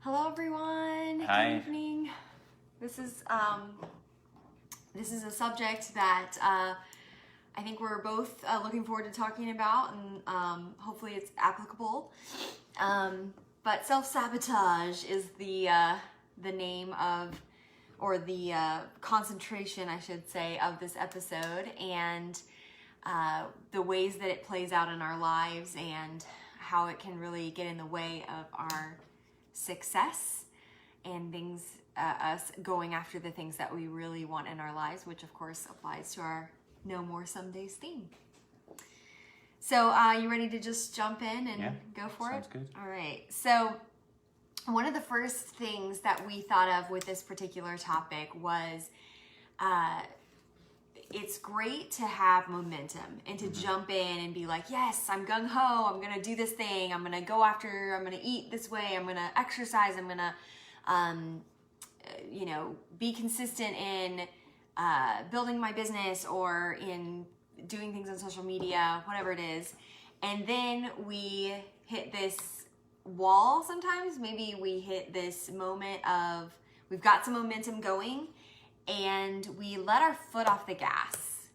Hello, everyone. Hi. Good evening. This is a subject that I think we're both looking forward to talking about, and hopefully it's applicable. But self-sabotage is the name of, or the concentration, I should say, of this episode, and the ways that it plays out in our lives and how it can really get in the way of our success and things, us going after the things that we really want in our lives, which of course applies to our No More Some Days theme. So you ready to just jump in and go for it? Sounds good. All right. So one of the first things that we thought of with this particular topic was it's great to have momentum and to jump in and be like, yes, I'm gung-ho, I'm going to do this thing, I'm going to go after, I'm going to eat this way, I'm going to exercise, I'm going to, be consistent in building my business or in doing things on social media, whatever it is. And then we hit this wall sometimes. Maybe we hit this moment of, we've got some momentum going, and we let our foot off the gas.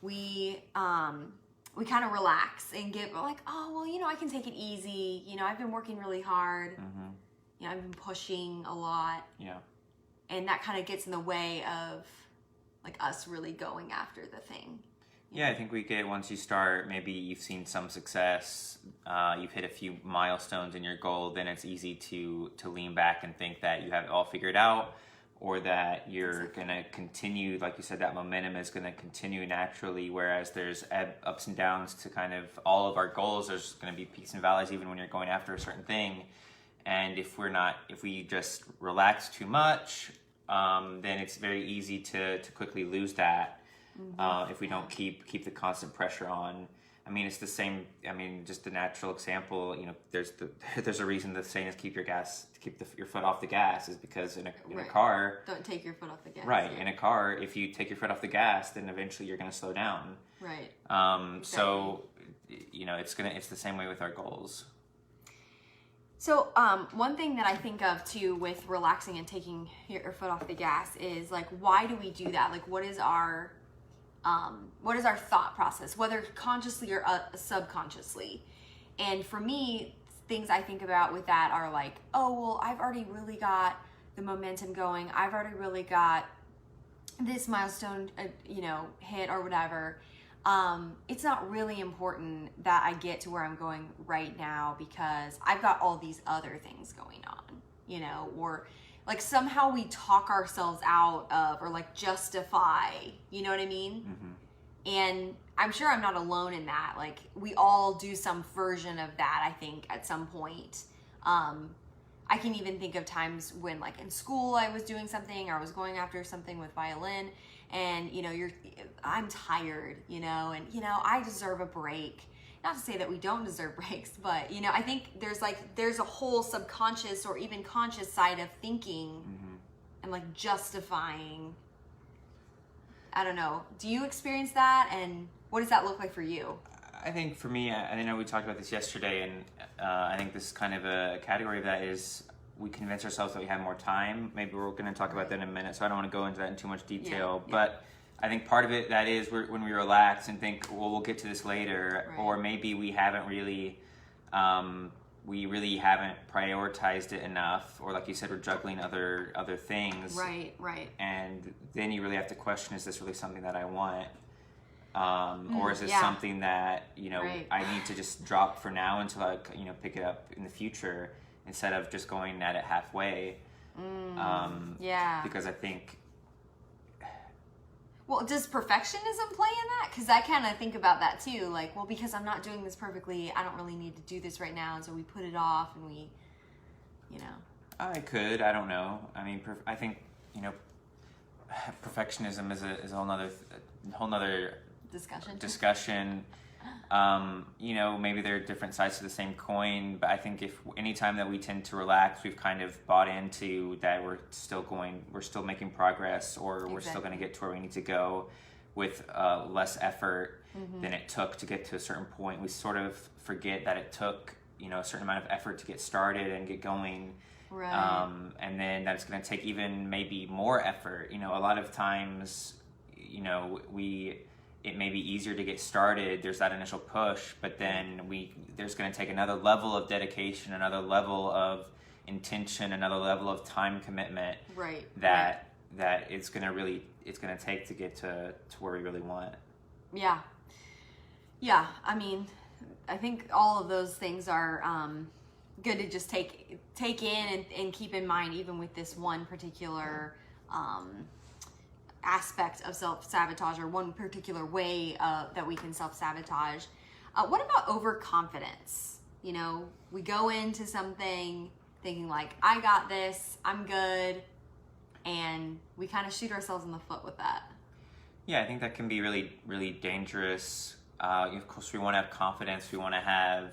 We kind of relax and we're like, oh, well, I can take it easy. I've been working really hard. Mm-hmm. I've been pushing a lot. Yeah. And that kind of gets in the way of like us really going after the thing. Yeah, I think we get, once you start, maybe you've seen some success, you've hit a few milestones in your goal, then it's easy to lean back and think that you have it all figured out, or that you're going to continue, like you said, that momentum is going to continue naturally, whereas there's ups and downs to kind of all of our goals. There's going to be peaks and valleys even when you're going after a certain thing. And if we just relax too much, then it's very easy to quickly lose that if we don't keep the constant pressure on. I mean, it's the same. I mean, just the natural example. There's a reason the saying is keep your foot off the gas, is because in a car, don't take your foot off the gas. Right. Yeah. In a car, if you take your foot off the gas, then eventually you're going to slow down. Right. Exactly. So, it's the same way with our goals. So one thing that I think of too with relaxing and taking your foot off the gas is like, why do we do that? Like, what is our thought process, whether consciously or subconsciously? And for me, things I think about with that are like, oh, well, I've already really got the momentum going. I've already really got this milestone, hit or whatever. It's not really important that I get to where I'm going right now because I've got all these other things going on, or like somehow we talk ourselves out of, or like justify, you know what I mean? Mm-hmm. And I'm sure I'm not alone in that. Like we all do some version of that, I think, at some point. I can even think of times when like in school I was doing something, or I was going after something with violin, and I'm tired, and I deserve a break. Not to say that we don't deserve breaks, but I think there's a whole subconscious or even conscious side of thinking and like justifying. I don't know. Do you experience that, and what does that look like for you? I think for me, I know we talked about this yesterday, and I think this is kind of a category of that is we convince ourselves that we have more time. Maybe we're going to talk about that in a minute, so I don't want to go into that in too much detail. Yeah. But I think part of it, that is when we relax and think, well, we'll get to this later, or maybe we haven't really, haven't prioritized it enough, or like you said, we're juggling other things. Right. And then you really have to question, is this really something that I want? Or is this something that I need to just drop for now until I pick it up in the future, instead of just going at it halfway? Because I think, well, does perfectionism play in that? Because I kind of think about that too. Like, well, because I'm not doing this perfectly, I don't really need to do this right now, and so we put it off, and we, I don't know. I mean, I think perfectionism is a whole nother discussion. Maybe there are different sides to the same coin, but I think if anytime that we tend to relax, we've kind of bought into that we're still making progress, or we're still going to get to where we need to go with less effort than it took to get to a certain point. We sort of forget that it took a certain amount of effort to get started and get going, Right. And then that's going to take even maybe more effort. You know, a lot of times, you know, it may be easier to get started. There's that initial push, but then there's going to take another level of dedication, another level of intention, another level of time commitment. Right. That it's going to take to get to where we really want. Yeah. Yeah. I mean, I think all of those things are good to just take in and keep in mind, even with this one particular aspect of self-sabotage, or one particular way that we can self-sabotage. What about overconfidence? You know, we go into something thinking like, I got this, I'm good, and we kind of shoot ourselves in the foot with that. Yeah, I think that can be really, really dangerous. Of course, we want to have confidence, we want to have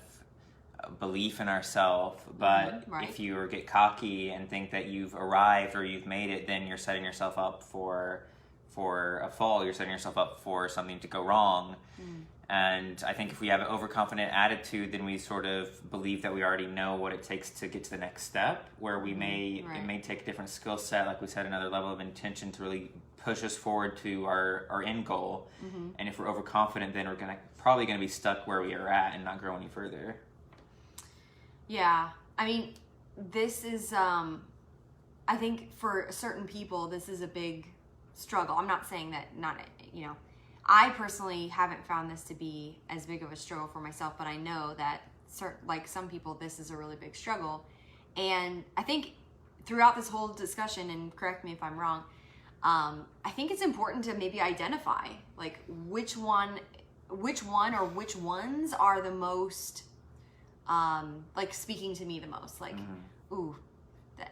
belief in ourselves, but right. if you get cocky and think that you've arrived or you've made it, then you're setting yourself up for a fall. You're setting yourself up for something to go wrong. And I think if we have an overconfident attitude, then we sort of believe that we already know what it takes to get to the next step, where it may take a different skill set, like we said, another level of intention to really push us forward to our end goal. And if we're overconfident, then we're probably going to be stuck where we are at and not grow any further. Yeah, I mean, this is, I think for certain people, this is a big struggle. I'm not saying that I personally haven't found this to be as big of a struggle for myself, but I know that some people, this is a really big struggle. And I think throughout this whole discussion, and correct me if I'm wrong, I think it's important to maybe identify like which one or which ones are the most, like speaking to me the most, like, ooh,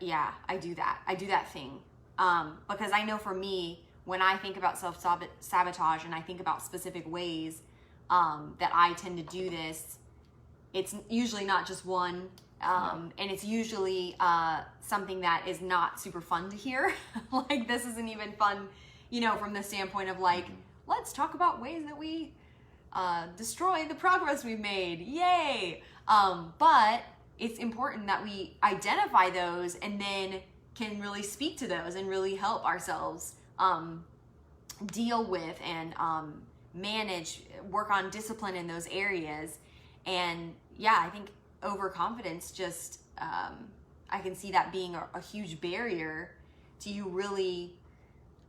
yeah, I do that thing. Because I know for me, when I think about self-sabotage and I think about specific ways that I tend to do this, it's usually not just one, and it's usually something that is not super fun to hear. Like, this isn't even fun, from the standpoint of like, let's talk about ways that we destroy the progress we've made. Yay! But it's important that we identify those and then can really speak to those and really help ourselves deal with and manage, work on discipline in those areas. And yeah, I think overconfidence just, I can see that being a huge barrier to you really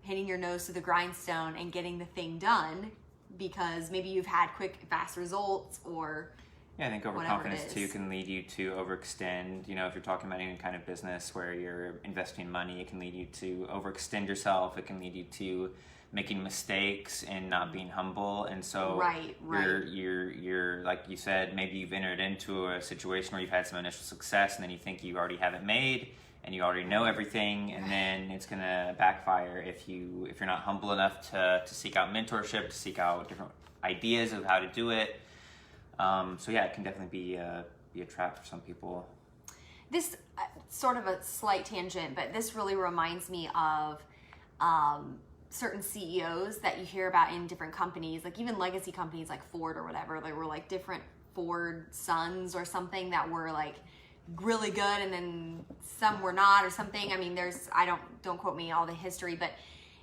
hitting your nose to the grindstone and getting the thing done, because maybe you've had quick, fast results, or yeah, I think overconfidence too can lead you to overextend. If you're talking about any kind of business where you're investing money, it can lead you to overextend yourself. It can lead you to making mistakes and not being humble. And so you're like you said, maybe you've entered into a situation where you've had some initial success, and then you think you already have it made and you already know everything, and then it's gonna backfire if you're not humble enough to seek out mentorship, to seek out different ideas of how to do it. So yeah, it can definitely be a trap for some people. This sort of a slight tangent, but this really reminds me of certain CEOs that you hear about in different companies, like even legacy companies like Ford or whatever. There were like different Ford sons or something that were like really good, and then some were not, or something. I mean, don't quote me all the history, but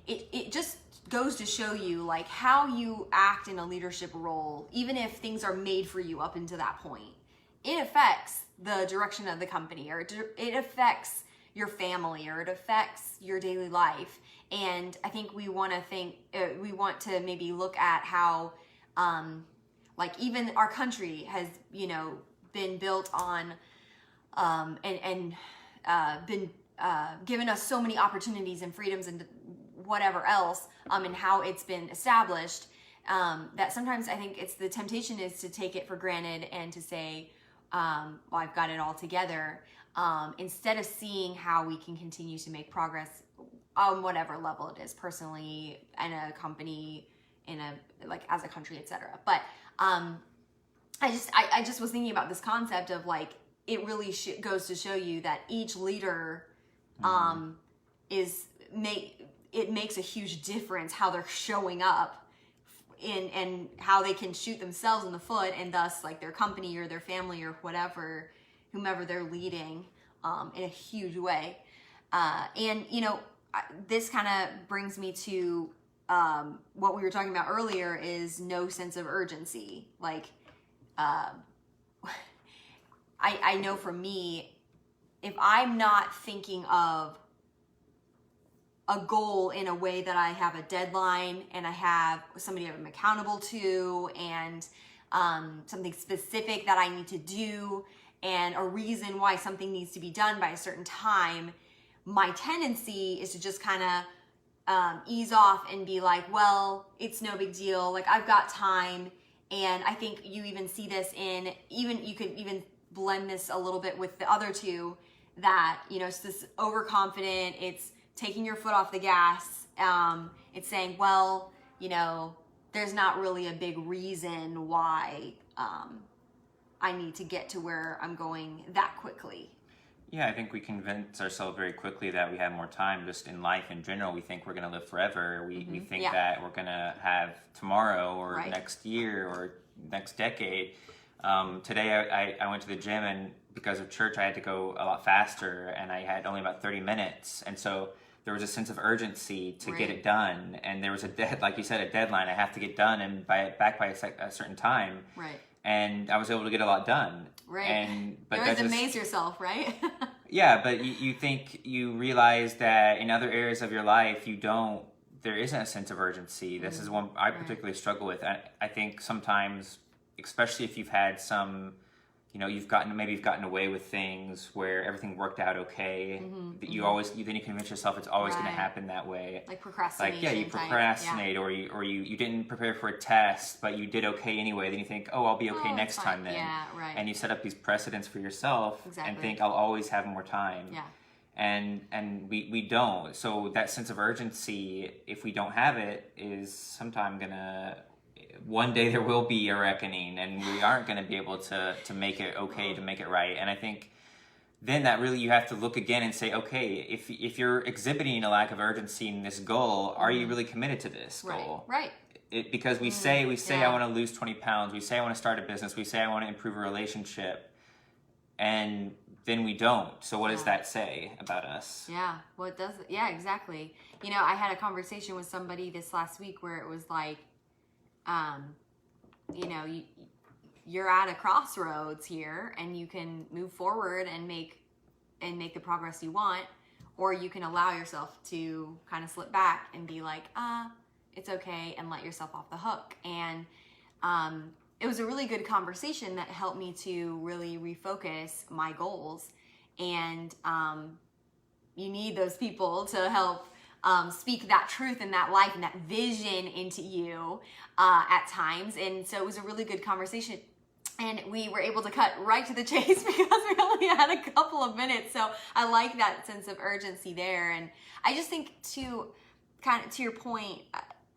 it just goes to show you like how you act in a leadership role, even if things are made for you up until that point, it affects the direction of the company, or it affects your family, or it affects your daily life. And I think we want to maybe look at how like even our country has been built on and been given us so many opportunities and freedoms and whatever else, and how it's been established, that sometimes I think the temptation is to take it for granted and to say, well, I've got it all together, instead of seeing how we can continue to make progress on whatever level it is, personally, in a company, as a country, etc. But I just was thinking about this concept of like, it really goes to show you that each leader it makes a huge difference how they're showing up and how they can shoot themselves in the foot, and thus like their company or their family or whomever they're leading. in a huge way. And, you know, this kind of brings me to what we were talking about earlier is no sense of urgency. Like, I know for me, if I'm not thinking of a goal in a way that I have a deadline and I have somebody I'm accountable to and something specific that I need to do and a reason why something needs to be done by a certain time, my tendency is to just kind of ease off and be like, well, it's no big deal. Like, I've got time. And I think you even see this in, you could even blend this a little bit with the other two, that, you know, it's this overconfident, it's taking your foot off the gas. It's saying, well, you know, there's not really a big reason why I need to get to where I'm going that quickly. Yeah, I think we convince ourselves very quickly that we have more time. Just in life in general, we think we're going to live forever. We think that we're going to have tomorrow or next year or next decade. Today I went to the gym, and because of church I had to go a lot faster, and I had only about 30 minutes. And so there was a sense of urgency to get it done. And there was like you said, a deadline. I have to get done and back by a certain time. Right. And I was able to get a lot done. Right. But you always amaze yourself, right? Yeah, but you realize that in other areas of your life, there isn't a sense of urgency. This is one I particularly struggle with. I think sometimes, especially if you've had some, you know, you've gotten away with things where everything worked out okay. That then you convince yourself it's always going to happen that way. Like procrastination. Like, you procrastinate, or you didn't prepare for a test, but you did okay anyway. Then you think, oh, I'll be okay next time then. Yeah, right. And you set up these precedents for yourself and think, I'll always have more time. Yeah. And we don't. So that sense of urgency, if we don't have it, is sometime one day there will be a reckoning, and we aren't going to be able to make it okay, to make it right. And I think then that really you have to look again and say, okay, if you're exhibiting a lack of urgency in this goal, are you really committed to this goal? Right. Because we say I want to lose 20 pounds, we say I want to start a business, we say I want to improve a relationship, and then we don't. So what does that say about us? Yeah, well, it does. Yeah, exactly. You know, I had a conversation with somebody this last week where it was like, you know, you're at a crossroads here, and you can move forward and make the progress you want, or you can allow yourself to kind of slip back and be like, it's okay, and let yourself off the hook. And it was a really good conversation that helped me to really refocus my goals. And you need those people to help speak that truth and that life and that vision into you at times. And so it was a really good conversation, and we were able to cut right to the chase because we only had a couple of minutes. So I like that sense of urgency there. And I just think to your point,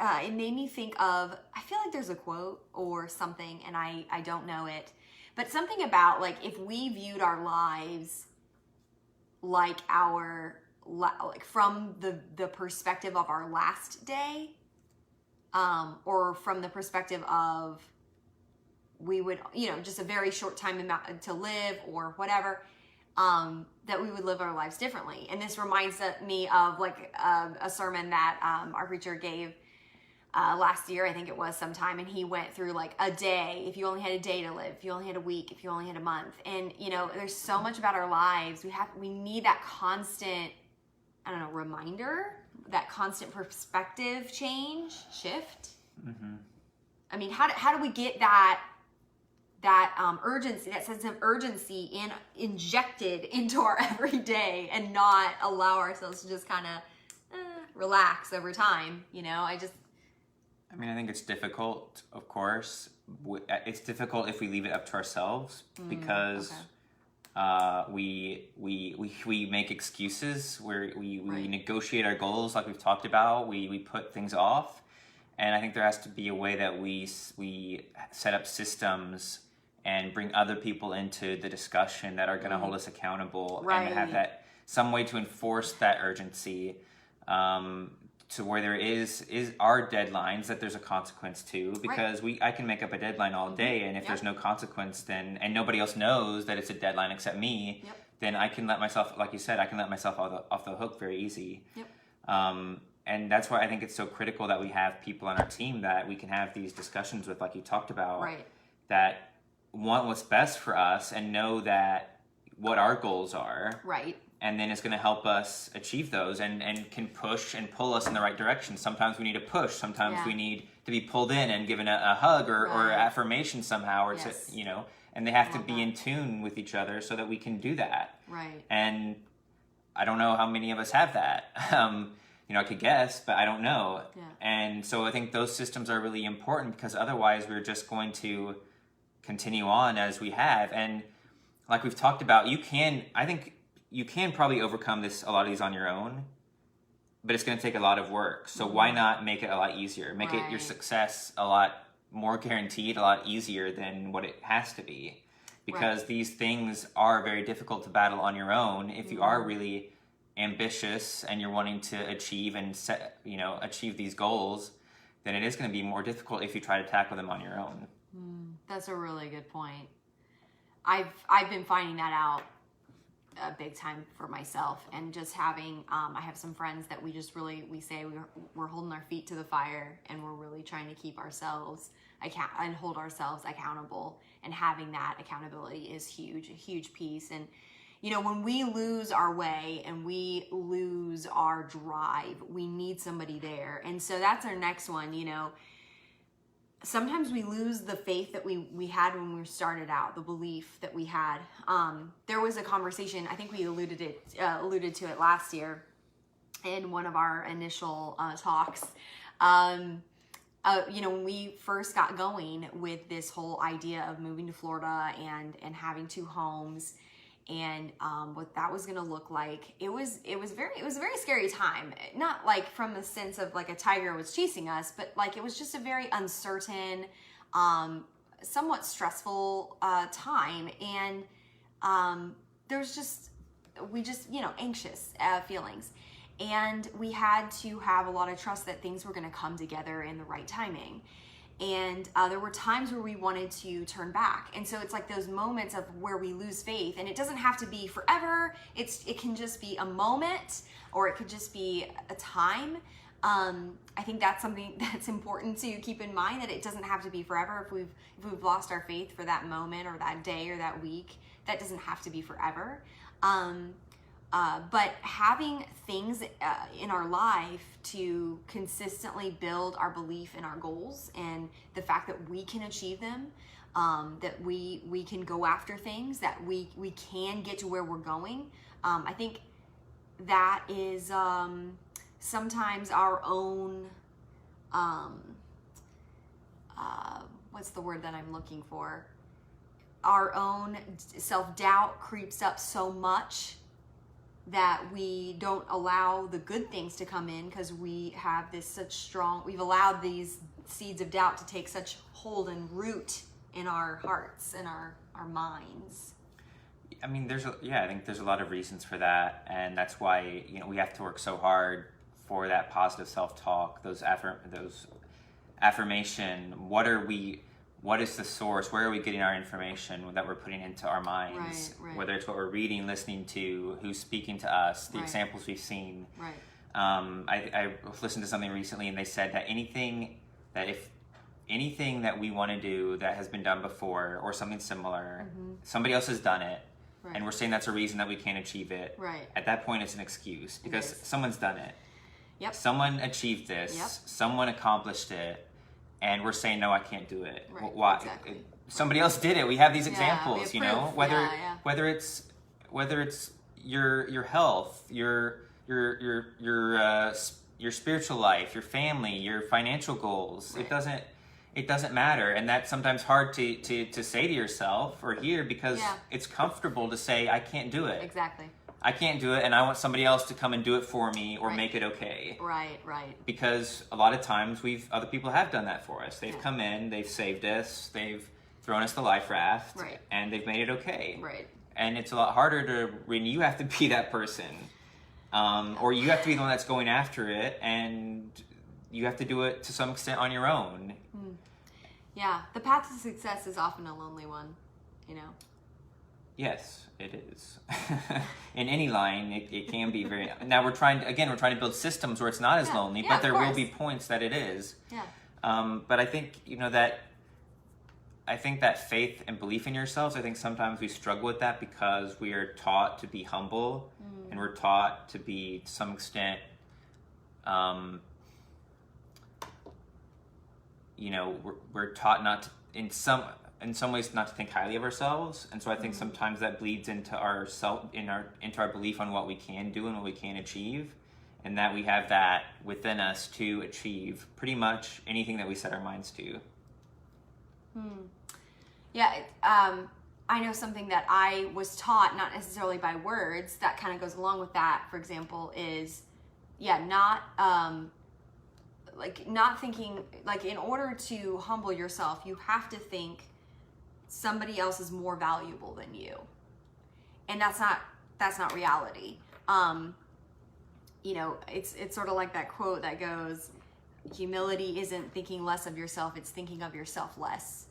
it made me think of, I feel like there's a quote or something, and I don't know it, but something about, like, if we viewed our lives like from the perspective of our last day, or from the perspective of we would, you know, just a very short time to live or whatever, that we would live our lives differently. And this reminds me of like a sermon that our preacher gave last year, I think it was sometime, and he went through like a day, if you only had a day to live, if you only had a week, if you only had a month. And, you know, there's so much about our lives. We need that constant, I don't know, reminder, that constant perspective shift. I mean, how do we get that urgency, that sense of urgency injected into our everyday, and not allow ourselves to just kind of relax over time? You know, I think it's difficult, of course. It's difficult if we leave it up to ourselves, because we make excuses, where we negotiate our goals, like we've talked about. We put things off, and I think there has to be a way that we set up systems and bring other people into the discussion that are going to hold us accountable, and have that some way to enforce that urgency, to where there is our deadlines that there's a consequence to, because I can make up a deadline all day, and if there's no consequence, then, and nobody else knows that it's a deadline except me, then I can let myself, like you said, I can let myself off the hook very easy. Yep. And that's why I think it's so critical that we have people on our team that we can have these discussions with, like you talked about, Right. that want what's best for us and know that what our goals are. Right. And then it's going to help us achieve those and can push and pull us in the right direction. Sometimes we need a push. Sometimes we need to be pulled in and given a hug or affirmation somehow, or to, you know, and they have to be in tune with each other so that we can do that. Right. And I don't know how many of us have that. You know, I could guess, but I don't know. Yeah. And so I think those systems are really important, because otherwise we're just going to continue on as we have. And like we've talked about, I think you can probably overcome a lot of these on your own, but it's going to take a lot of work. So why not make it a lot easier? Make it your success a lot more guaranteed, a lot easier than what it has to be. Because these things are very difficult to battle on your own. If you are really ambitious and you're wanting to achieve and achieve these goals, then it is going to be more difficult if you try to tackle them on your own. That's a really good point. I've been finding that out big time for myself, and just having I have some friends that we say we're holding our feet to the fire, and we're really trying to keep ourselves and hold ourselves accountable, and having that accountability is huge, a huge piece. And you know, when we lose our way and we lose our drive, we need somebody there. And so that's our next one. You know, sometimes we lose the faith that we had when we started out, the belief that we had. There was a conversation, I think we alluded to it last year in one of our initial talks. You know, when we first got going with this whole idea of moving to Florida and having 2 homes, and what that was going to look like, it was a very scary time. Not like from the sense of like a tiger was chasing us, but like it was just a very uncertain, somewhat stressful time, and we just anxious feelings, and we had to have a lot of trust that things were going to come together in the right timing. And there were times where we wanted to turn back. And so it's like those moments of where we lose faith, and it doesn't have to be forever. It can just be a moment, or it could just be a time. I think that's something that's important to keep in mind, that it doesn't have to be forever. If we've lost our faith for that moment or that day or that week, that doesn't have to be forever. But having things in our life to consistently build our belief in our goals and the fact that we can achieve them, that we can go after things, that we can get to where we're going. I think that is sometimes our own, what's the word that I'm looking for? Our own self-doubt creeps up so much that we don't allow the good things to come in, because we have we've allowed these seeds of doubt to take such hold and root in our hearts and our minds. I mean, I think there's a lot of reasons for that, and that's why we have to work so hard for that positive self-talk, those affirmation. What is the source? Where are we getting our information that we're putting into our minds? Right. Whether it's what we're reading, listening to, who's speaking to us, the examples we've seen. Right. I listened to something recently, and they said that anything that we want to do that has been done before, or something similar, somebody else has done it, and we're saying that's a reason that we can't achieve it. Right. At that point, it's an excuse, because someone's done it. Yep. Someone achieved this. Yep. Someone accomplished it. And we're saying, no, I can't do it. Right, why? Exactly. Somebody else did it. We have these examples, we have proof. whether it's your health, your spiritual life, your family, your financial goals. Right. It doesn't matter, and that's sometimes hard to say to yourself or hear, because it's comfortable to say, I can't do it. Exactly. I can't do it, and I want somebody else to come and do it for me, or make it okay. Right. Because a lot of times other people have done that for us. They've come in, they've saved us, they've thrown us the life raft, and they've made it okay. Right. And it's a lot harder when you have to be that person, or you have to be the one that's going after it, and you have to do it to some extent on your own. Yeah, the path to success is often a lonely one, Yes, it is. In any line, it can be very. Now we're trying to build systems where it's not as lonely, but there will be points that it is. Yeah. But I think that faith and belief in yourselves, I think sometimes we struggle with that because we are taught to be humble, and we're taught to be, to some extent, we're taught not to, in some ways, not to think highly of ourselves. And so I think sometimes that bleeds into into our belief on what we can do and what we can achieve, and that we have that within us to achieve pretty much anything that we set our minds to. Yeah, I know something that I was taught, not necessarily by words, that kind of goes along with that, for example, is, not thinking, like, in order to humble yourself, you have to think somebody else is more valuable than you. And that's not reality. It's sort of like that quote that goes, humility isn't thinking less of yourself, it's thinking of yourself less.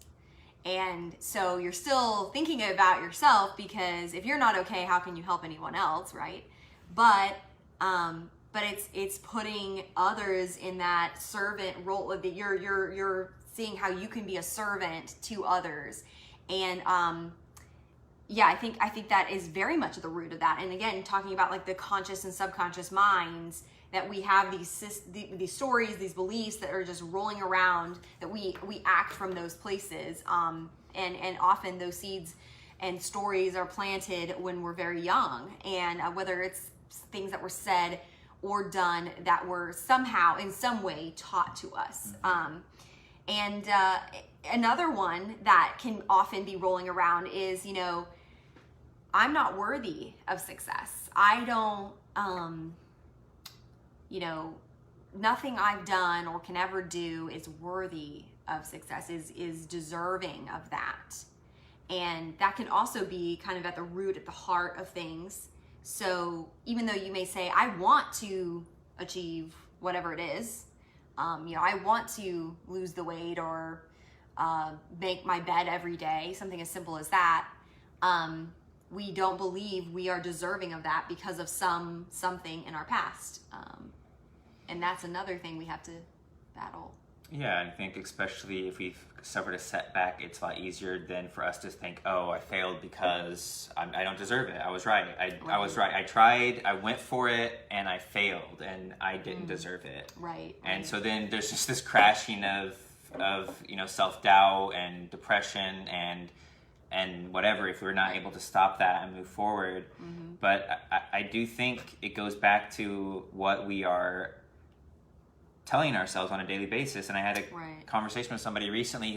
And so you're still thinking about yourself, because if you're not okay, how can you help anyone else, right? But it's putting others in that servant role, that you're seeing how you can be a servant to others. And I think that is very much the root of that. And again, talking about like the conscious and subconscious minds, that we have these stories, these beliefs that are just rolling around, that we act from those places. And often those seeds and stories are planted when we're very young, and whether it's things that were said or done that were somehow in some way taught to us. Another one that can often be rolling around is, I'm not worthy of success. I don't, nothing I've done or can ever do is worthy of success, is deserving of that. And that can also be kind of at the root, at the heart of things. So even though you may say, I want to achieve whatever it is, I want to lose the weight or make my bed every day, something as simple as that, we don't believe we are deserving of that because of something in our past. And that's another thing we have to battle. Yeah, I think especially if we've suffered a setback, it's a lot easier than for us to think, oh, I failed because I don't deserve it. I was right. I was right. I tried, I went for it, and I failed, and I didn't deserve it. Right. And so then there's just this crashing of self-doubt and depression and whatever, if we're not able to stop that and move forward. But I do think it goes back to what we are telling ourselves on a daily basis. And I had a conversation with somebody recently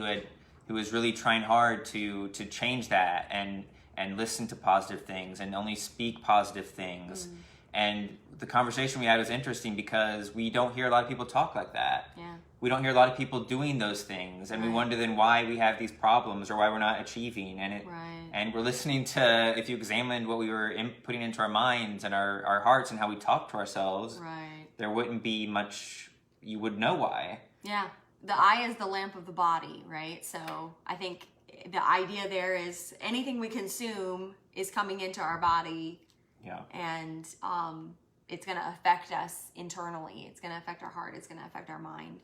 who was really trying hard to change that and listen to positive things and only speak positive things. And the conversation we had was interesting because we don't hear a lot of people talk like that. Yeah. We don't hear a lot of people doing those things, and we wonder then why we have these problems or why we're not achieving. And we're listening to, if you examined what we were putting into our minds and our hearts and how we talk to ourselves, there wouldn't be much. You would know why. Yeah. The eye is the lamp of the body, right? So I think the idea there is anything we consume is coming into our body. Yeah. And it's going to affect us internally. It's going to affect our heart. It's going to affect our mind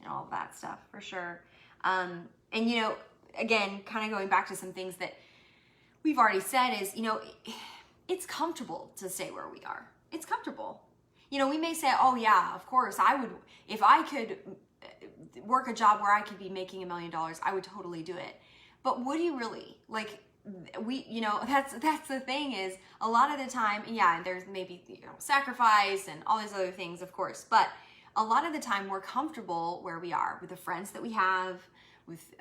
and all of that stuff, for sure. And, again, kind of going back to some things that we've already said is, it's comfortable to stay where we are. It's comfortable. We may say, oh yeah, of course, I would, if I could work a job where I could be making $1 million, I would totally do it. But would you really? Like, that's the thing, is a lot of the time, there's maybe, sacrifice and all these other things, of course, but a lot of the time we're comfortable where we are with the friends that we have, with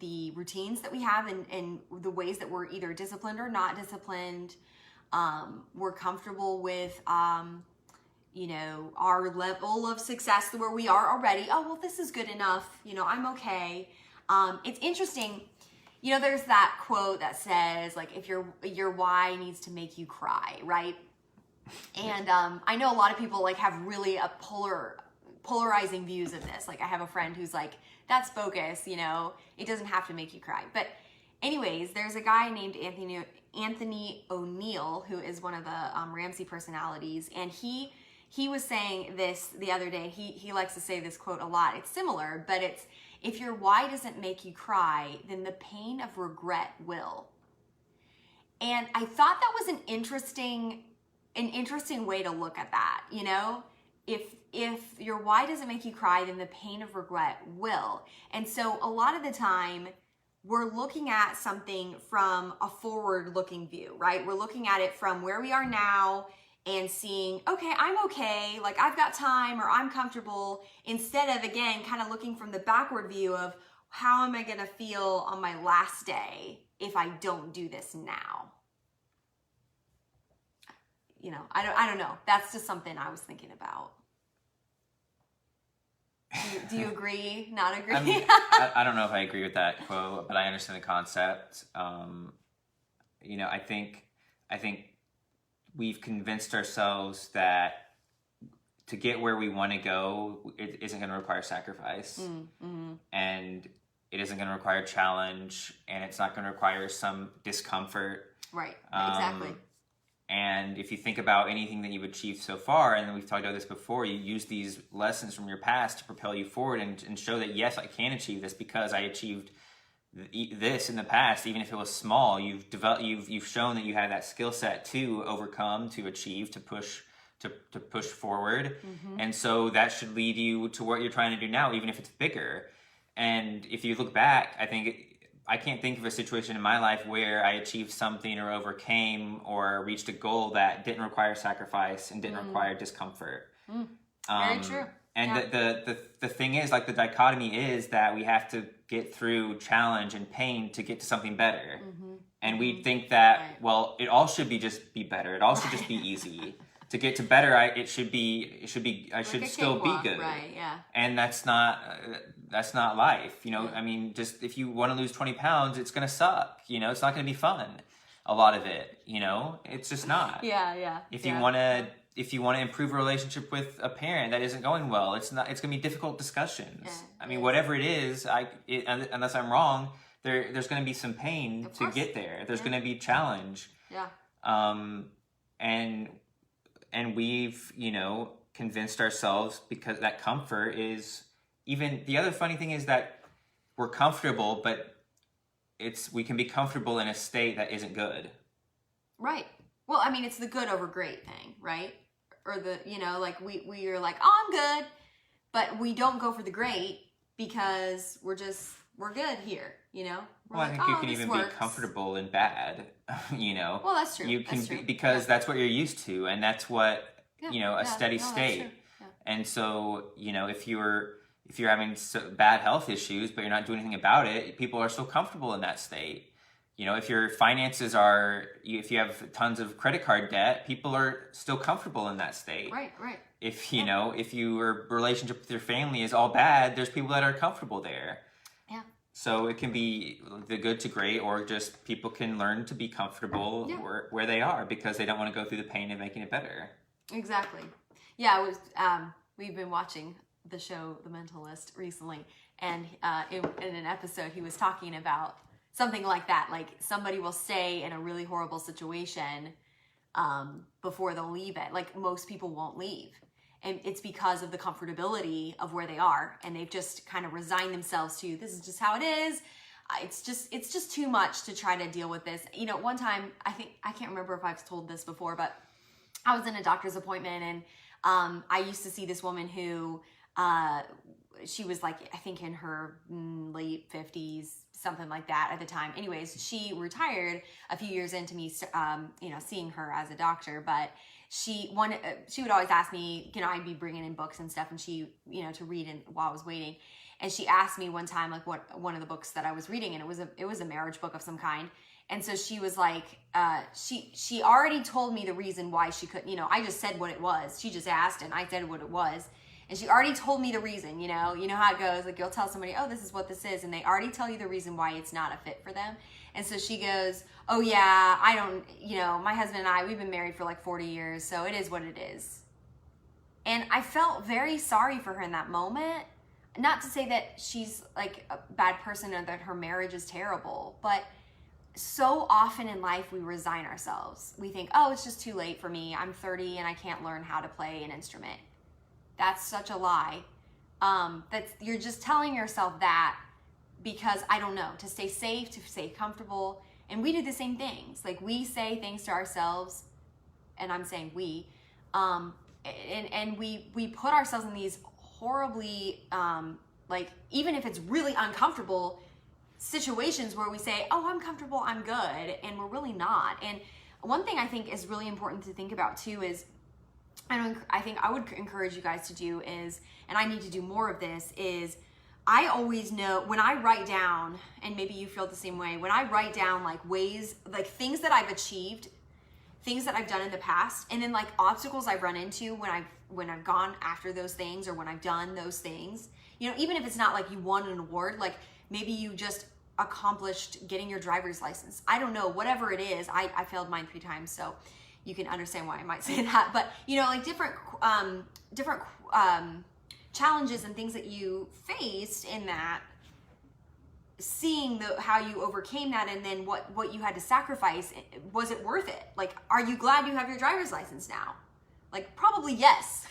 the routines that we have, and the ways that we're either disciplined or not disciplined. We're comfortable with, our level of success where we are already. Oh, well, this is good enough. I'm okay. It's interesting. There's that quote that says, like, if your why needs to make you cry, right? And I know a lot of people have really a polarizing views of this. Like, I have a friend who's like, that's bogus, it doesn't have to make you cry. But anyways, there's a guy named Anthony O'Neill, who is one of the Ramsey personalities, and he was saying this the other day. He likes to say this quote a lot. It's similar, but it's, if your why doesn't make you cry, then the pain of regret will. And I thought that was an interesting way to look at that. You know, if your why doesn't make you cry, then the pain of regret will. And so a lot of the time, we're looking at something from a forward-looking view, right? We're looking at it from where we are now and seeing, okay, I'm okay, like I've got time, or I'm comfortable, instead of, again, kind of looking from the backward view of how am I gonna feel on my last day if I don't do this now? You know, I don't know. That's just something I was thinking about. Do you agree? Not agree? I don't know if I agree with that quote, but I understand the concept. You know, I think we've convinced ourselves that to get where we want to go, it isn't going to require sacrifice, and it isn't going to require challenge, and it's not going to require some discomfort. Right. Exactly. And if you think about anything that you've achieved so far, and we've talked about this before, you use these lessons from your past to propel you forward and show that, yes, I can achieve this because I achieved this in the past, even if it was small. You've shown that you have that skill set to overcome, to achieve, to push forward. And so that should lead you to what you're trying to do now, even if it's bigger. And if you look back, I can't think of a situation in my life where I achieved something or overcame or reached a goal that didn't require sacrifice and didn't require discomfort. Very true. And the thing is, like, the dichotomy is that we have to get through challenge and pain to get to something better. And we think that, well, it all should be better. It all should just be easy. To get to better, I should still be good. Right, yeah. And that's not life. You know, I mean, just if you want to lose 20 pounds, it's going to suck. You know, it's not going to be fun. A lot of it, you know, it's just not. Yeah. If you want to improve a relationship with a parent that isn't going well, it's going to be difficult discussions. Yeah. I mean, whatever it is, unless I'm wrong, there's going to be some pain to get there. There's going to be challenge. Yeah. And we've, you know, convinced ourselves, because that comfort is, even the other funny thing is that we're comfortable, but we can be comfortable in a state that isn't good. Right. Well, I mean, it's the good over great thing, right? Or the, you know, like we are like, oh, I'm good, but we don't go for the great because we're good here, you know? Well, I think you can even be comfortable in bad, you know? Well, that's true. You can that's true. Because that's what you're used to, and that's what, you know, a steady state. Yeah. And so, you know, if you're having bad health issues, but you're not doing anything about it, people are so comfortable in that state. You know, if your finances if you have tons of credit card debt, people are still comfortable in that state. Right. If, you know, if your relationship with your family is all bad, there's people that are comfortable there. Yeah. So it can be the good to great, or just people can learn to be comfortable where they are because they don't want to go through the pain of making it better. Exactly. Yeah, we've been watching the show The Mentalist recently, and in an episode he was talking about something like that, like somebody will stay in a really horrible situation before they'll leave it. Like, most people won't leave, and it's because of the comfortability of where they are, and they've just kind of resigned themselves to, this is just how it is. It's just too much to try to deal with this. You know, one time, I can't remember if I've told this before, but I was in a doctor's appointment, and I used to see this woman who she was like, I think in her late 50s, something like that at the time. Anyways, she retired a few years into me, you know, seeing her as a doctor. But she would always ask me, you know, I'd be bringing in books and stuff, and she, you know, to read while I was waiting. And she asked me one time, like, what one of the books that I was reading, and it was a marriage book of some kind. And so she was like, she already told me the reason why she couldn't, you know, I just said what it was. She just asked, and I said what it was. And she already told me the reason, you know how it goes. Like, you'll tell somebody, oh, this is what this is. And they already tell you the reason why it's not a fit for them. And so she goes, oh yeah, I don't, you know, my husband and I, we've been married for like 40 years. So it is what it is. And I felt very sorry for her in that moment. Not to say that she's like a bad person or that her marriage is terrible, but so often in life we resign ourselves. We think, oh, it's just too late for me. I'm 30 and I can't learn how to play an instrument. That's such a lie. You're just telling yourself that because, I don't know, to stay safe, to stay comfortable. And we do the same things. Like, we say things to ourselves, and I'm saying we, and we put ourselves in these horribly, like, even if it's really uncomfortable situations where we say, oh, I'm comfortable, I'm good, and we're really not. And one thing I think is really important to think about too is, I think I would encourage you guys to do is, and I need to do more of this, is I always know when I write down, and maybe you feel the same way, when I write down like ways, like things that I've achieved, things that I've done in the past, and then like obstacles I've run into when I've gone after those things or when I've done those things, you know, even if it's not like you won an award, like maybe you just accomplished getting your driver's license. I don't know, whatever it is. I failed mine 3 times, so you can understand why I might say that. But you know, like different challenges and things that you faced in that, seeing how you overcame that, and then what you had to sacrifice, was it worth it? Like, are you glad you have your driver's license now? Like, probably yes.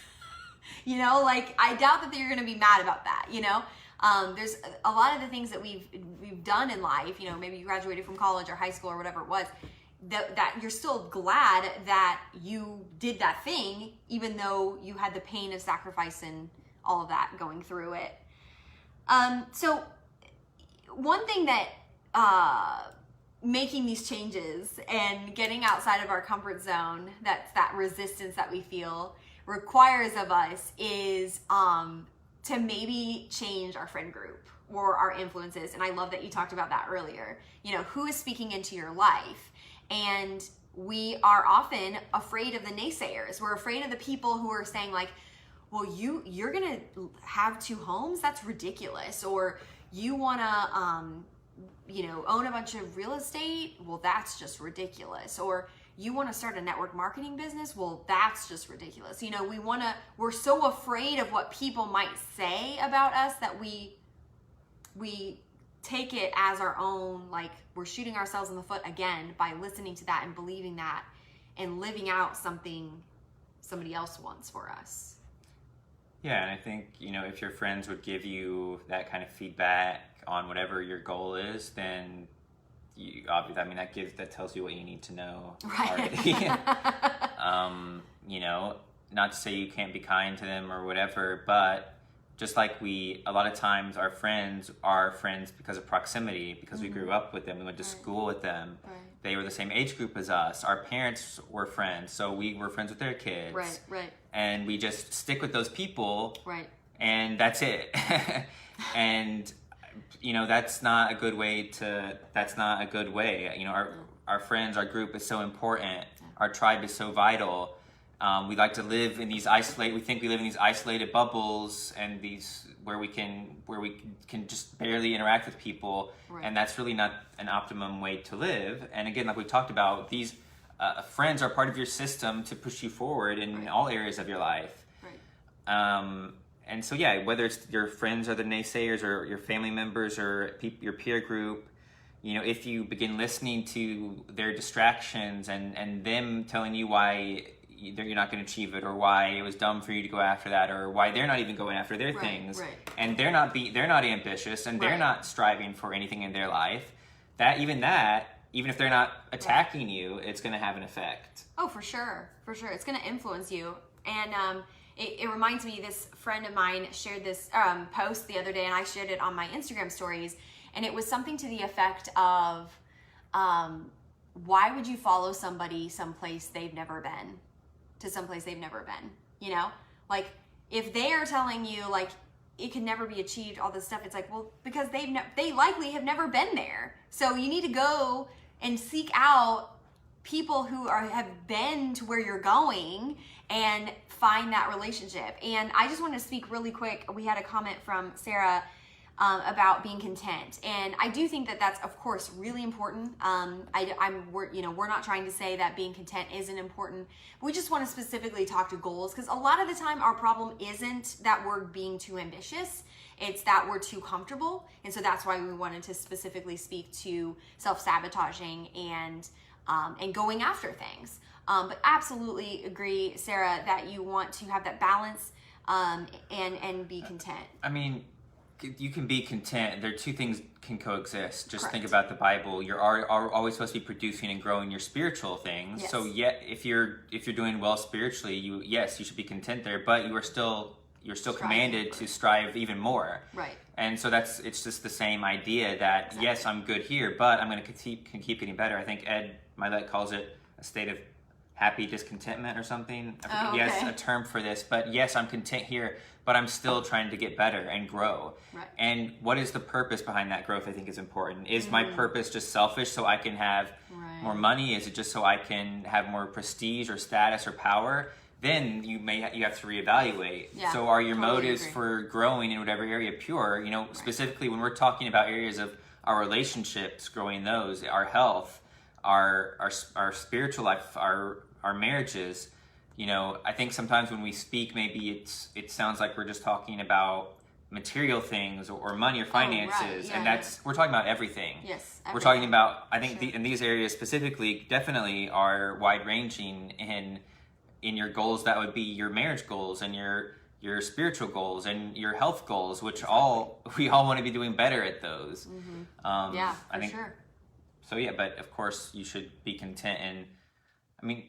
You know, like, I doubt that you're going to be mad about that, you know? There's a lot of the things that we've done in life, you know, maybe you graduated from college or high school or whatever it was, that you're still glad that you did that thing, even though you had the pain of sacrifice and all of that going through it. So one thing that making these changes and getting outside of our comfort zone, that's that resistance that we feel, requires of us is to maybe change our friend group or our influences. And I love that you talked about that earlier. You know, who is speaking into your life? And we are often afraid of the naysayers. We're afraid of the people who are saying like, well, you're gonna have 2 homes? That's ridiculous. Or you wanna, you know, own a bunch of real estate? Well, that's just ridiculous. Or you wanna start a network marketing business? Well, that's just ridiculous. You know, we're so afraid of what people might say about us that we take it as our own, like we're shooting ourselves in the foot again by listening to that and believing that and living out something somebody else wants for us. Yeah, and I think, you know, if your friends would give you that kind of feedback on whatever your goal is, then that tells you what you need to know already. You know, not to say you can't be kind to them or whatever, but just like a lot of times our friends are friends because of proximity, because we grew up with them, we went to school with them. Right. They were the same age group as us. Our parents were friends, so we were friends with their kids. Right. And we just stick with those people. Right. And that's it. And you know, that's not a good way. You know, our friends, our group is so important. Yeah. Our tribe is so vital. We like to live in these we think we live in these isolated bubbles and where we can just barely interact with people. Right. And that's really not an optimum way to live. And again, like we talked about, these friends are part of your system to push you forward in all areas of your life. Right. And so, yeah, whether it's your friends or the naysayers or your family members or your peer group, you know, if you begin listening to their distractions and them telling you why you're not going to achieve it, or why it was dumb for you to go after that, or why they're not even going after their things, and they're not ambitious, and they're not striving for anything in their life, even if they're not attacking you, it's going to have an effect. Oh, for sure. It's going to influence you. And it reminds me, this friend of mine shared this post the other day, and I shared it on my Instagram stories, and it was something to the effect of, why would you follow somebody someplace they've never been? To someplace they've never been, you know? Like, if they are telling you, like, it can never be achieved, all this stuff, it's like, well, because they likely have never been there. So you need to go and seek out people who have been to where you're going and find that relationship. And I just want to speak really quick. We had a comment from Sarah about being content. And I do think that that's, of course, really important. We're not trying to say that being content isn't important. We just want to specifically talk to goals, because a lot of the time our problem isn't that we're being too ambitious. It's that we're too comfortable. And so that's why we wanted to specifically speak to self-sabotaging and going after things. But absolutely agree, Sarah, that you want to have that balance and be content. I mean, you can be content. There are two things can coexist. Just Correct. think about the Bible. You're always supposed to be producing and growing your spiritual things. Yes. So if you're doing well spiritually, you should be content there. But you're still commanded to strive even more. Right. And so it's just the same idea that Exactly. yes, I'm good here, but I'm going to keep getting better. I think Ed Milet calls it a state of happy discontentment or something. I forget, he has a term for this, but yes, I'm content here, but I'm still trying to get better and grow. Right. And what is the purpose behind that growth, I think, is important. Is my purpose just selfish so I can have more money? Is it just so I can have more prestige or status or power? Then you have to reevaluate. Yeah, So are your totally motives agree. for growing in whatever area pure? Specifically when we're talking about areas of our relationships, growing those, our health, our spiritual life, our marriages. I think sometimes when we speak, maybe it sounds like we're just talking about material things or money or finances, and we're talking about everything. Yes, We're talking about, I think in these areas specifically, definitely are wide ranging in your goals. That would be your marriage goals and your spiritual goals and your health goals, which we all want to be doing better at those. Yeah, for I think, sure. So yeah, but of course you should be content. And I mean,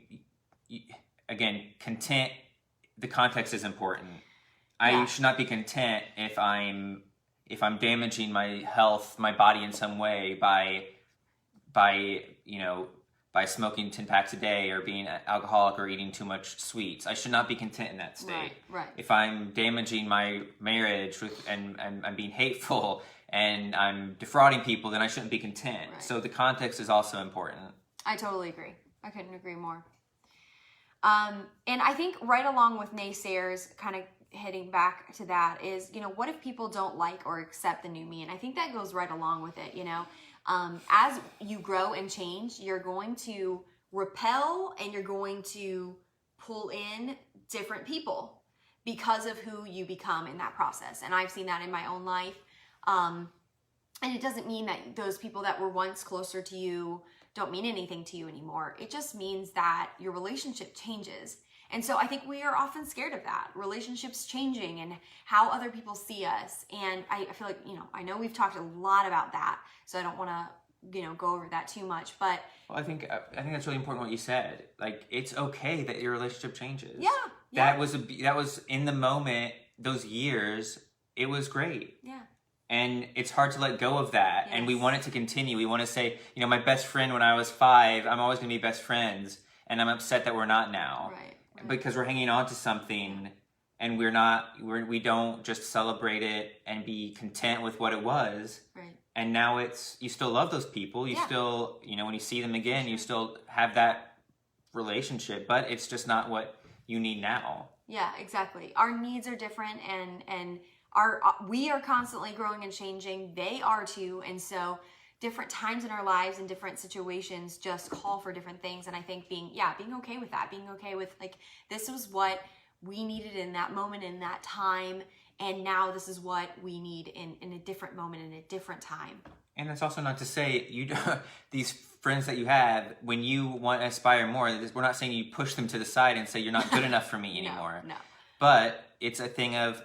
again, content, the context is important. I should not be content if I'm damaging my health, my body in some way by smoking 10 packs a day or being an alcoholic or eating too much sweets. I should not be content in that state. Right. If I'm damaging my marriage and I'm being hateful and I'm defrauding people, then I shouldn't be content. Right. So the context is also important. I totally agree. I couldn't agree more. And I think right along with naysayers, kind of hitting back to that is, what if people don't like or accept the new me? And I think that goes right along with it, as you grow and change, you're going to repel and you're going to pull in different people because of who you become in that process. And I've seen that in my own life. And it doesn't mean that those people that were once closer to you don't mean anything to you anymore. It just means that your relationship changes. And so I think we are often scared of that, relationships changing and how other people see us. And I feel like, I know we've talked a lot about that, so I don't want to, go over that too much, but. Well, I think that's really important what you said. Like, it's okay that your relationship changes. Yeah. That was in the moment, those years, it was great. Yeah. And it's hard to let go of that. Yes. And we want it to continue. We want to say, my best friend when I was 5, I'm always going to be best friends. And I'm upset that we're not now. Right. Because we're hanging on to something and we don't just celebrate it and be content with what it was. Right. And now you still love those people. You still, when you see them again, you still have that relationship, but it's just not what you need now. Yeah, exactly. Our needs are different and we are constantly growing and changing. They are too. And so different times in our lives and different situations just call for different things. And I think being okay with that, being okay with like, this was what we needed in that moment, in that time. And now this is what we need in a different moment, in a different time. And that's also not to say these friends that you have, when you want to aspire more, we're not saying you push them to the side and say, you're not good enough for me anymore. No. But it's a thing of,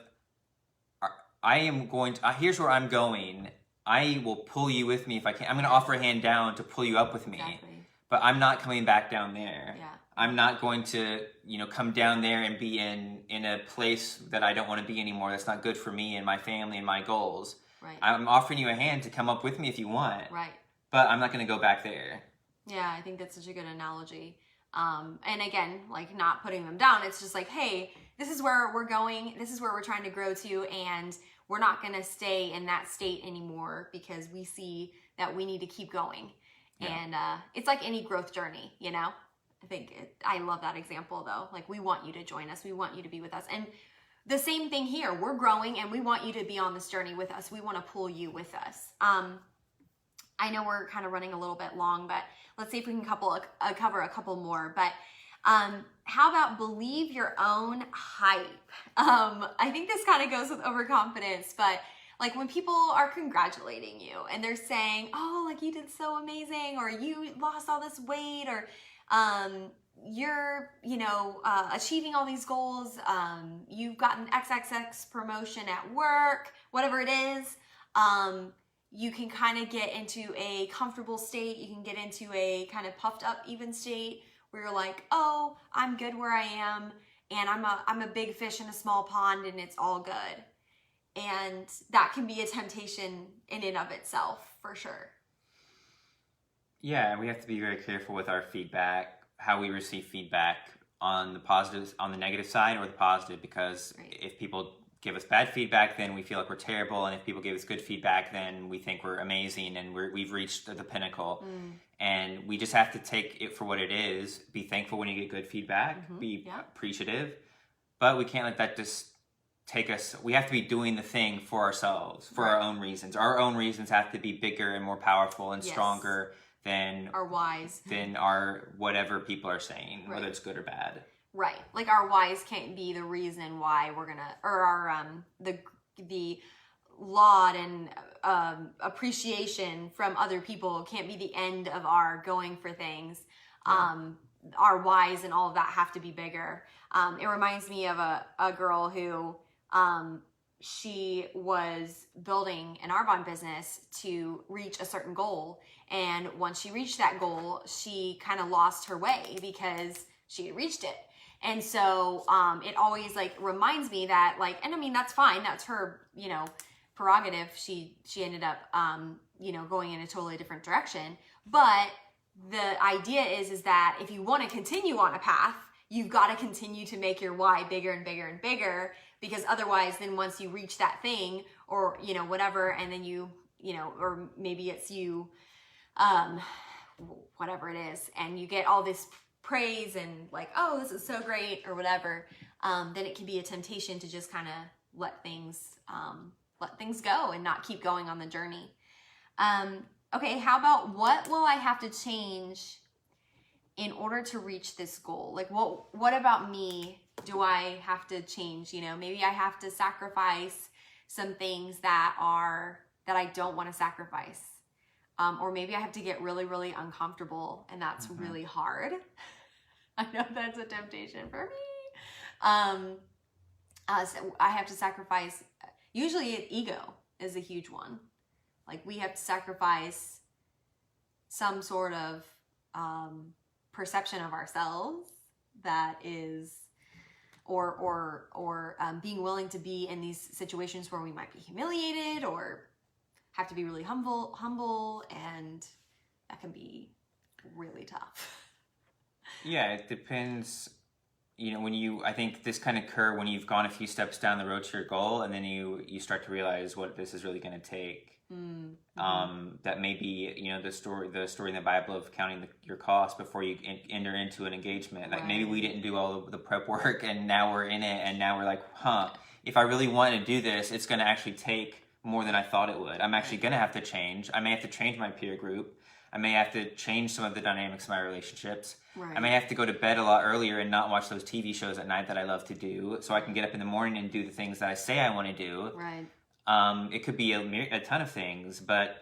here's where I'm going. I will pull you with me if I can. I'm going to offer a hand down to pull you up with me. Exactly. But I'm not coming back down there. Yeah. I'm not going to, come down there and be in a place that I don't want to be anymore. That's not good for me and my family and my goals. Right. I'm offering you a hand to come up with me if you want. Right. But I'm not going to go back there. Yeah, I think that's such a good analogy. And again, like not putting them down. It's just like, hey, this is where we're going. This is where we're trying to grow to. And we're not going to stay in that state anymore because we see that we need to keep going. Yeah. And it's like any growth journey, I love that example though. Like we want you to join us. We want you to be with us. And the same thing here. We're growing and we want you to be on this journey with us. We want to pull you with us. I know we're kind of running a little bit long, but let's see if we can cover a couple more. But how about believe your own hype? I think this kind of goes with overconfidence, but like when people are congratulating you and they're saying, oh, like you did so amazing, or you lost all this weight, or you're, achieving all these goals, you've gotten XXX promotion at work, whatever it is, you can kind of get into a comfortable state. You can get into a kind of puffed up even state where you're like, oh, I'm good where I am, and I'm a big fish in a small pond, and it's all good. And that can be a temptation in and of itself, for sure. Yeah, we have to be very careful with our feedback, how we receive feedback on the positive, on the negative side or the positive, because if people give us bad feedback, then we feel like we're terrible, and if people give us good feedback, then we think we're amazing and we've reached the pinnacle. And we just have to take it for what it is. Be thankful when you get good feedback, be appreciative, but we can't let that just take us. We have to be doing the thing for ourselves, for our own reasons. Our own reasons have to be bigger and more powerful and stronger than our whys, than our whatever people are saying, whether it's good or bad. Right. Like our whys can't be the reason why we're gonna, or our the laud and appreciation from other people can't be the end of our going for things. Our whys and all of that have to be bigger. It reminds me of a girl who she was building an Arbonne business to reach a certain goal, and once she reached that goal, she kind of lost her way because she had reached it. And so it always like reminds me that, like, and I mean, that's fine. That's her, prerogative. She ended up, going in a totally different direction. But the idea is that if you want to continue on a path, you've got to continue to make your why bigger and bigger and bigger, because otherwise then once you reach that thing or, whatever, and then you, or maybe it's you, whatever it is, and you get all this praise and like, oh, this is so great or whatever, then it can be a temptation to just kind of let things go and not keep going on the journey. Okay, how about what will I have to change in order to reach this goal? Like what about me do I have to change? Maybe I have to sacrifice some things that I don't want to sacrifice. Or maybe I have to get really, really uncomfortable, and that's really hard. I know that's a temptation for me. So I have to sacrifice, usually ego is a huge one. Like we have to sacrifice some sort of perception of ourselves that is, or being willing to be in these situations where we might be humiliated or have to be really humble, and that can be really tough. Yeah, it depends. I think this kind of occur when you've gone a few steps down the road to your goal, and then you start to realize what this is really going to take. That maybe, the story in the Bible of counting your costs before you enter into an engagement. Like maybe we didn't do all of the prep work, and now we're in it, and now we're like, if I really want to do this, it's going to actually take more than I thought it would. I'm actually going to have to change. I may have to change my peer group. I may have to change some of the dynamics of my relationships. I may have to go to bed a lot earlier and not watch those TV shows at night that I love to do, so I can get up in the morning and do the things that I say I want to do. It could be a ton of things, but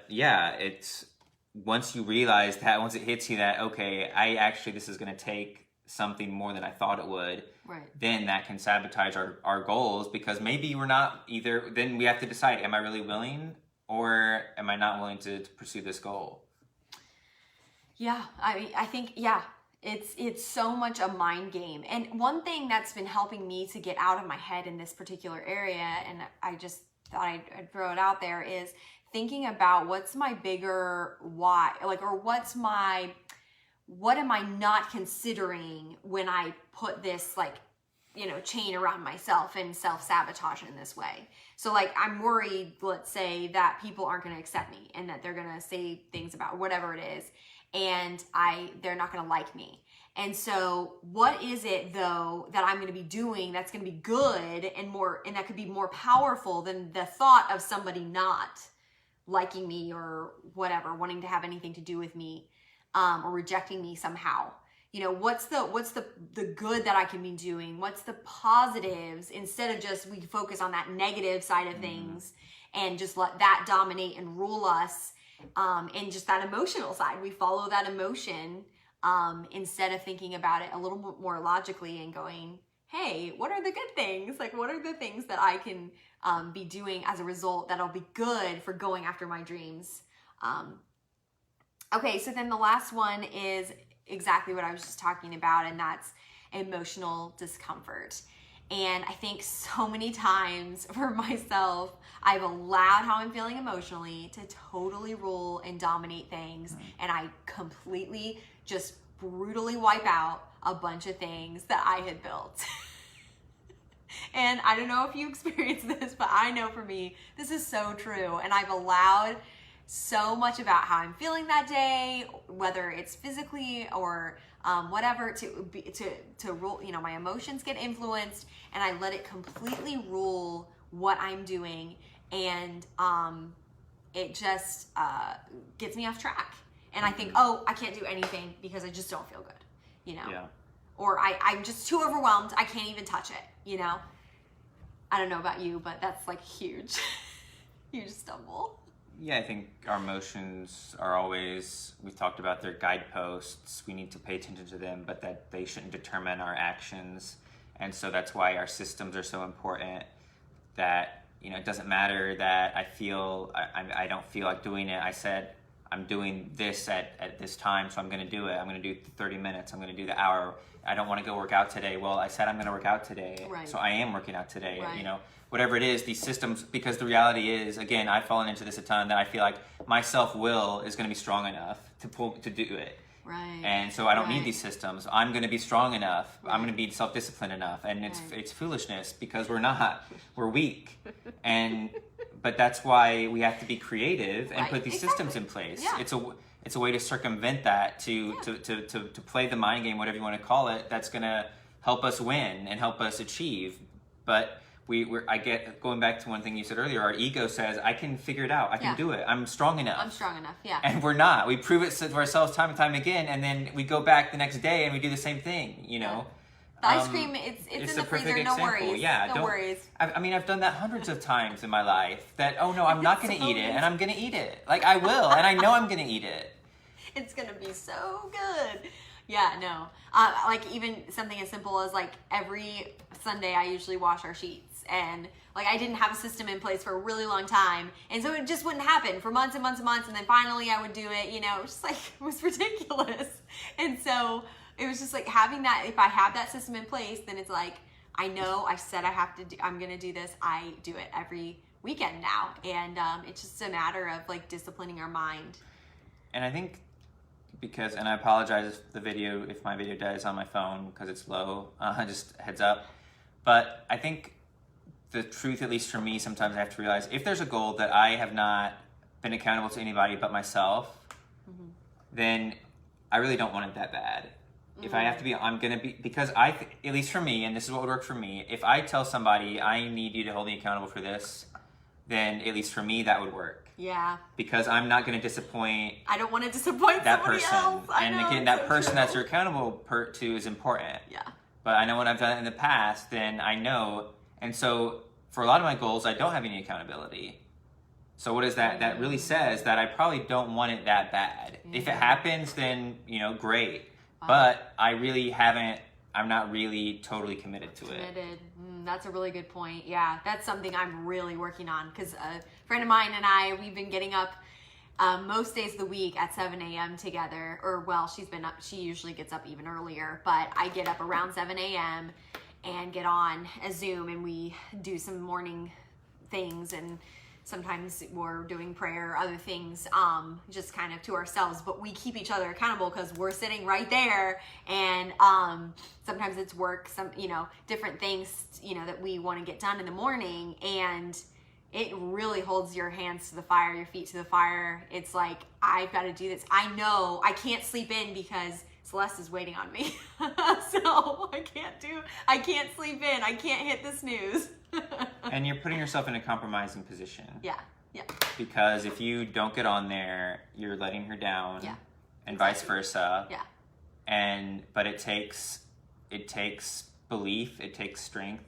yeah, it's once you realize that, once it hits you that, okay, this is going to take something more than I thought it would, then that can sabotage our goals, because maybe we're not either. Then we have to decide, am I really willing or am I not willing to pursue this goal? Yeah, I think, it's so much a mind game. And one thing that's been helping me to get out of my head in this particular area, and I just thought I'd throw it out there, is thinking about what's my bigger why, like, or what am I not considering when I put this, like, chain around myself and self-sabotage in this way. So like, I'm worried, let's say, that people aren't going to accept me and that they're going to say things about whatever it is, and they're not going to like me. And so what is it though that I'm going to be doing that's going to be good and that could be more powerful than the thought of somebody not liking me or whatever, wanting to have anything to do with me, or rejecting me somehow. You know, what's the good that I can be doing? What's the positives, instead of just we focus on that negative side of things and just let that dominate and rule us, and just that emotional side. We follow that emotion, instead of thinking about it a little bit more logically and going, hey, what are the good things? Like, what are the things that I can be doing as a result that'll be good for going after my dreams? Okay, so then the last one is exactly what I was just talking about, and that's emotional discomfort. And I think so many times for myself, I've allowed how I'm feeling emotionally to totally rule and dominate things, and I completely just brutally wipe out a bunch of things that I had built. And I don't know if you experience this, but I know for me, this is so true. And I've allowed so much about how I'm feeling that day, whether it's physically or whatever, to rule, you know, my emotions get influenced, and I let it completely rule what I'm doing. And it just gets me off track. And I think, oh, I can't do anything because I just don't feel good, you know? Yeah. Or I'm just too overwhelmed. I can't even touch it, you know? I don't know about you, but that's like huge, huge stumble. Yeah, I think our emotions are always, we've talked about their guideposts. We need to pay attention to them, but that they shouldn't determine our actions. And so that's why our systems are so important, that, you know, it doesn't matter that I don't feel like doing it. I said, I'm doing this at this time, so I'm going to do it. I'm going to do 30 minutes. I'm going to do the hour. I don't want to go work out today. Well, I said I'm going to work out today, right. So I am working out today. Right. You know, whatever it is, these systems, because the reality is, again, I've fallen into this a ton, that I feel like my self-will is going to be strong enough to do it. Right. And so I don't Right. need these systems. I'm going to be strong enough. Right. I'm going to be self-disciplined enough. And Right. it's foolishness, because we're not. We're weak. But that's why we have to be creative and Right. put these Exactly. systems in place. Yeah. It's a way to circumvent that, to play the mind game, whatever you want to call it, that's going to help us win and help us achieve. But going back to one thing you said earlier, our ego says, I can figure it out. I can do it. I'm strong enough. I'm strong enough, yeah. And we're not. We prove it to ourselves time and time again, and then we go back the next day and we do the same thing, you know? The ice cream, it's in the freezer, no worries. Yeah, no worries. I mean, I've done that hundreds of times in my life, that, oh no, I'm not going to eat it, and I'm going to eat it. Like, I will, and I know I'm going to eat it. It's going to be so good. Yeah, no. Like, even something as simple as, like, every Sunday I usually wash our sheets. And, like, I didn't have a system in place for a really long time. And so it just wouldn't happen for months and months and months. And then finally I would do it, you know. It was just, like, it was ridiculous. And so it was just, like, having that, if I have that system in place, then it's like, I know I said I'm going to do this. I do it every weekend now. And it's just a matter of, like, disciplining our mind. And I think, and I apologize if my video dies on my phone because it's low, just heads up. But I think the truth, at least for me, sometimes I have to realize, if there's a goal that I have not been accountable to anybody but myself, then I really don't want it that bad. If I have to be, I'm going to be, because at least for me, and this is what would work for me, if I tell somebody, I need you to hold me accountable for this, then at least for me, that would work. Yeah. Because I'm not going to disappoint. I don't want to disappoint that somebody person. else. And again, that person that you're accountable to is important. Yeah. But I know when I've done it in the past, then I know. And so for a lot of my goals, I don't have any accountability. So what is that? That really says that I probably don't want it that bad. If it happens, then, you know, great. But I really haven't, I'm not really totally committed to it. That's a really good point. Yeah, that's something I'm really working on, because a friend of mine and I, we've been getting up most days of the week at 7 a.m. together. Or, well, she usually gets up even earlier, but I get up around 7 a.m. and get on a Zoom, and we do some morning things, and sometimes we're doing prayer, other things, just kind of to ourselves, but we keep each other accountable because we're sitting right there. And sometimes it's work, some, you know, different things, you know, that we want to get done in the morning. And it really holds your hands to the fire, your feet to the fire. It's like, I've got to do this. I know I can't sleep in because Celeste is waiting on me. So I can't sleep in. I can't hit the snooze. And you're putting yourself in a compromising position. Yeah. Yeah. Because if you don't get on there, you're letting her down. Yeah. And vice versa. Yeah. But it takes belief, it takes strength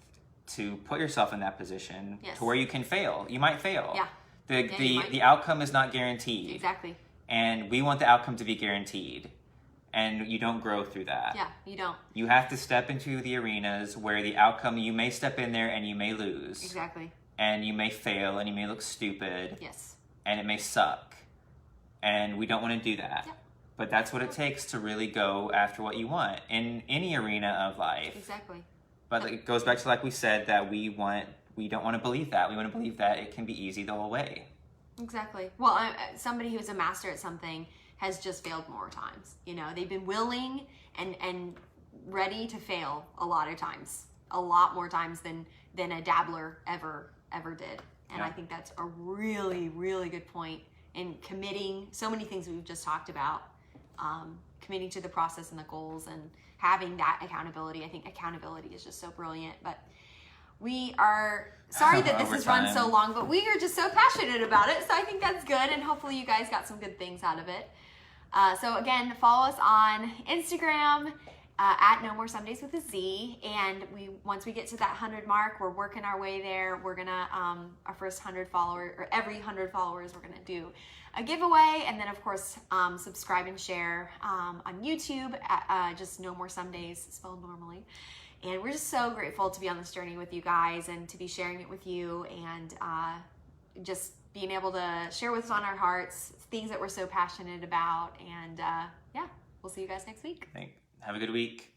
to put yourself in that position to where you can fail. You might fail. Yeah. The outcome is not guaranteed. Exactly. And we want the outcome to be guaranteed. And you don't grow through that. Yeah, you don't. You have to step into the arenas where the outcome, you may step in there and you may lose. Exactly. And you may fail and you may look stupid. Yes. And it may suck. And we don't want to do that. Yeah. But that's what it takes to really go after what you want in any arena of life. Exactly. But it goes back to, like we said, that we don't want to believe that. We want to believe that it can be easy the whole way. Exactly. Well, somebody who's a master at something has just failed more times. You know, they've been willing and ready to fail a lot of times, a lot more times than a dabbler ever did. And I think that's a really, really good point in committing so many things we've just talked about, committing to the process and the goals and having that accountability. I think accountability is just so brilliant. But we are sorry that this has run so long, but we are just so passionate about it. So I think that's good. And hopefully you guys got some good things out of it. So again, follow us on Instagram at No More Sundays with a Z. And once we get to that 100 mark, we're working our way there. We're gonna our first 100 followers, or every 100 followers, we're gonna do a giveaway. And then of course, subscribe and share on YouTube at just No More Sundays, spelled normally. And we're just so grateful to be on this journey with you guys and to be sharing it with you and just being able to share what's on our hearts, things that we're so passionate about. And yeah, we'll see you guys next week. Have a good week.